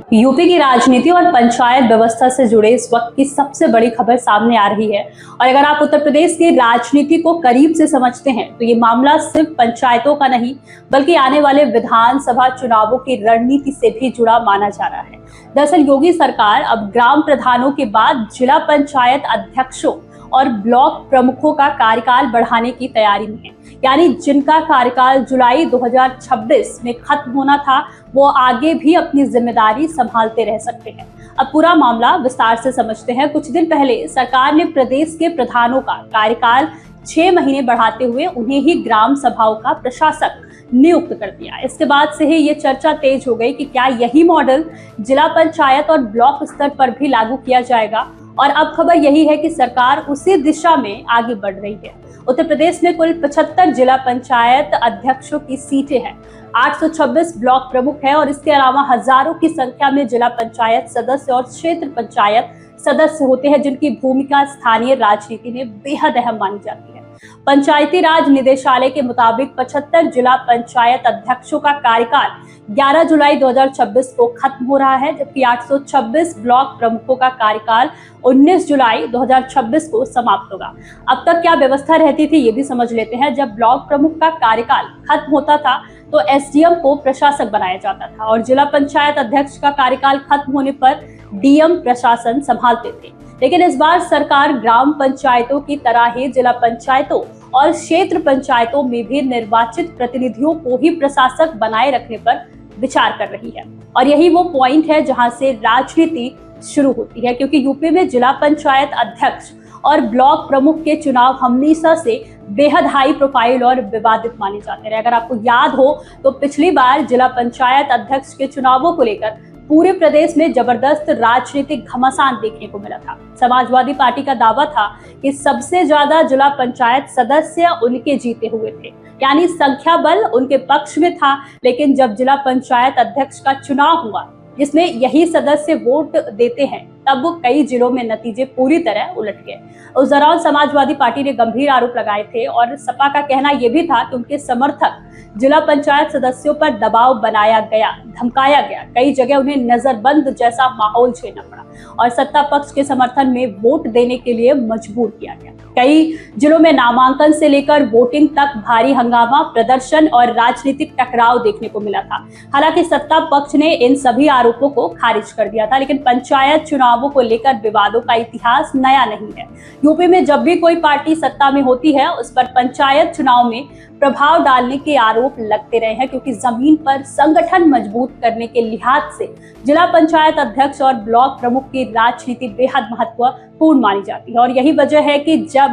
UP की राजनीति और पंचायत व्यवस्था से जुड़े इस वक्त की सबसे बड़ी खबर सामने आ रही है। और अगर आप उत्तर प्रदेश की राजनीति को करीब से समझते हैं तो ये मामला सिर्फ पंचायतों का नहीं बल्कि आने वाले विधानसभा चुनावों की रणनीति से भी जुड़ा माना जा रहा है। दरअसल योगी सरकार अब ग्राम प्रधानों के बाद जिला पंचायत अध्यक्षों और ब्लॉक प्रमुखों का कार्यकाल बढ़ाने की तैयारी में है। यानी जिनका कार्यकाल जुलाई 2026 में खत्म होना था वो आगे भी अपनी जिम्मेदारी संभालते रह सकते हैं। अब पूरा मामला विस्तार से समझते हैं। कुछ दिन पहले सरकार ने प्रदेश के प्रधानों का कार्यकाल 6 महीने बढ़ाते हुए उन्हें ही ग्राम सभाओं का प्रशासक नियुक्त कर दिया। इसके बाद से ही ये चर्चा तेज हो गई कि क्या यही मॉडल जिला पंचायत और ब्लॉक स्तर पर भी लागू किया जाएगा। और अब खबर यही है कि सरकार उसी दिशा में आगे बढ़ रही है। उत्तर प्रदेश में कुल 75 जिला पंचायत अध्यक्षों की सीटें हैं, 826 ब्लॉक प्रमुख है और इसके अलावा हजारों की संख्या में जिला पंचायत सदस्य और क्षेत्र पंचायत सदस्य होते हैं जिनकी भूमिका स्थानीय राजनीति में बेहद अहम मानी जाती है। पंचायती राज निदेशालय के मुताबिक 75 जिला पंचायत अध्यक्षों का कार्यकाल 11 जुलाई 2026 को खत्म हो रहा है, जबकि 826 ब्लॉक प्रमुखों का कार्यकाल 19 जुलाई 2026 को समाप्त होगा। अब तक क्या व्यवस्था रहती थी ये भी समझ लेते हैं। जब ब्लॉक प्रमुख का कार्यकाल खत्म होता था तो एसडीएम को प्रशासक बनाया जाता था और जिला पंचायत अध्यक्ष का कार्यकाल खत्म होने पर डीएम प्रशासन संभालते थे। लेकिन इस बार सरकार ग्राम पंचायतों की तरह ही जिला पंचायतों और क्षेत्र पंचायतों में भी निर्वाचित प्रतिनिधियों को ही प्रशासक बनाए रखने पर विचार कर रही है। और यही वो पॉइंट है जहां से राजनीति शुरू होती है, क्योंकि यूपी में जिला पंचायत अध्यक्ष और ब्लॉक प्रमुख के चुनाव हमेशा से बेहद हाई प्रोफाइल और विवादित माने जाते रहे। अगर आपको याद हो तो पिछली बार जिला पंचायत अध्यक्ष के चुनावों को लेकर पूरे प्रदेश में जबरदस्त राजनीतिक घमासान देखने को मिला था। समाजवादी पार्टी का दावा था कि सबसे ज्यादा जिला पंचायत सदस्य उनके जीते हुए थे, यानी संख्या बल उनके पक्ष में था। लेकिन जब जिला पंचायत अध्यक्ष का चुनाव हुआ जिसमें यही सदस्य वोट देते हैं, तब वो कई जिलों में नतीजे पूरी तरह उलट गए। उस दौरान समाजवादी पार्टी ने गंभीर आरोप लगाए थे और सपा का कहना यह भी था कि उनके समर्थक जिला पंचायत सदस्यों पर दबाव बनाया गया, धमकाया गया। कई जगह उन्हें नजरबंद जैसा माहौल झेलना पड़ा और सत्ता पक्ष के समर्थन में वोट देने के लिए मजबूर किया गया। कई जिलों में नामांकन से लेकर वोटिंग तक भारी हंगामा, प्रदर्शन और राजनीतिक टकराव देखने को मिला था। हालांकि सत्ता पक्ष ने इन सभी आरोपों को खारिज कर दिया था, लेकिन पंचायत चुनावों को लेकर विवादों का इतिहास नया नहीं है। यूपी में जब भी कोई पार्टी सत्ता में होती है उस पर पंचायत चुनाव में प्रभाव डालने के आरोप लगते रहे हैं, क्योंकि जमीन पर संगठन मजबूत करने के लिहाज से जिला पंचायत अध्यक्ष और ब्लॉक प्रमुख की राजनीति बेहद महत्वपूर्ण मानी जाती है। और यही वजह है कि जब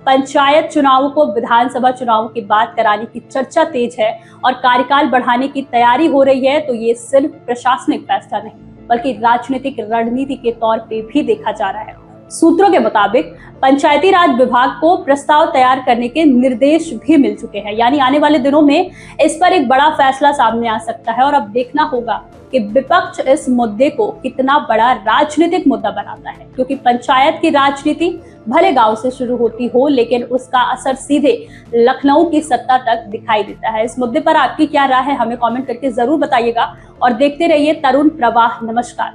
पंचायत चुनावों को विधानसभा चुनावों की बात कराने की चर्चा तेज है और कार्यकाल बढ़ाने की तैयारी हो रही है, तो ये सिर्फ प्रशासनिक फैसला नहीं बल्कि राजनीतिक रणनीति के तौर पे भी देखा जा रहा है। सूत्रों के मुताबिक पंचायती राज विभाग को प्रस्ताव तैयार करने के निर्देश भी मिल चुके हैं, यानी आने वाले दिनों में इस पर एक बड़ा फैसला सामने आ सकता है। और अब देखना होगा कि विपक्ष इस मुद्दे को कितना बड़ा राजनीतिक मुद्दा बनाता है, क्योंकि पंचायत की राजनीति भले गांव से शुरू होती हो लेकिन उसका असर सीधे लखनऊ की सत्ता तक दिखाई देता है। इस मुद्दे पर आपकी क्या राय है हमें कमेंट करके जरूर बताइएगा और देखते रहिए तरुण प्रवाह। नमस्कार।